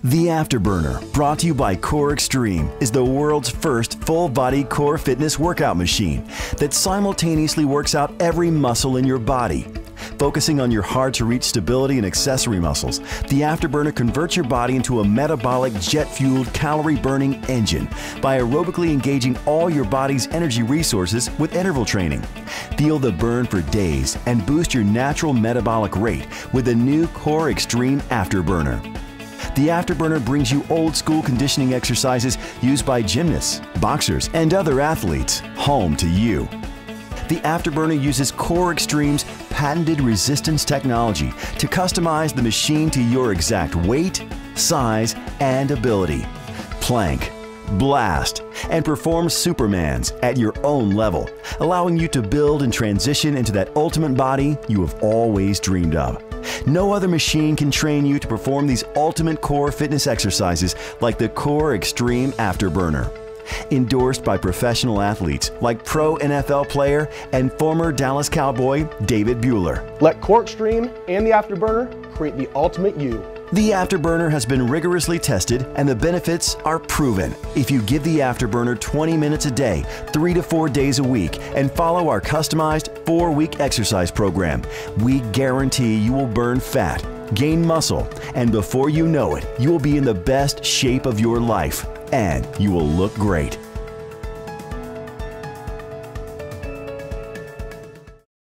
The Afterburner, brought to you by Core Extreme, is the world's first full-body core fitness workout machine that simultaneously works out every muscle in your body. Focusing on your hard-to-reach stability and accessory muscles, the Afterburner converts your body into a metabolic, jet-fueled, calorie-burning engine by aerobically engaging all your body's energy resources with interval training. Feel the burn for days and boost your natural metabolic rate with the new Core Extreme Afterburner. The Afterburner brings you old-school conditioning exercises used by gymnasts, boxers, and other athletes home to you. The Afterburner uses Core Extreme's patented resistance technology to customize the machine to your exact weight, size, and ability. Plank, blast, and perform Supermans at your own level, allowing you to build and transition into that ultimate body you have always dreamed of. No other machine can train you to perform these ultimate core fitness exercises like the Core Extreme Afterburner. Endorsed by professional athletes like pro NFL player and former Dallas Cowboy David Bueller. Let Core Extreme and the Afterburner create the ultimate you. The Afterburner has been rigorously tested and the benefits are proven. If you give the Afterburner 20 minutes a day, 3 to 4 days a week, and follow our customized 4-week exercise program, we guarantee you will burn fat, gain muscle, and before you know it, you will be in the best shape of your life, and you will look great.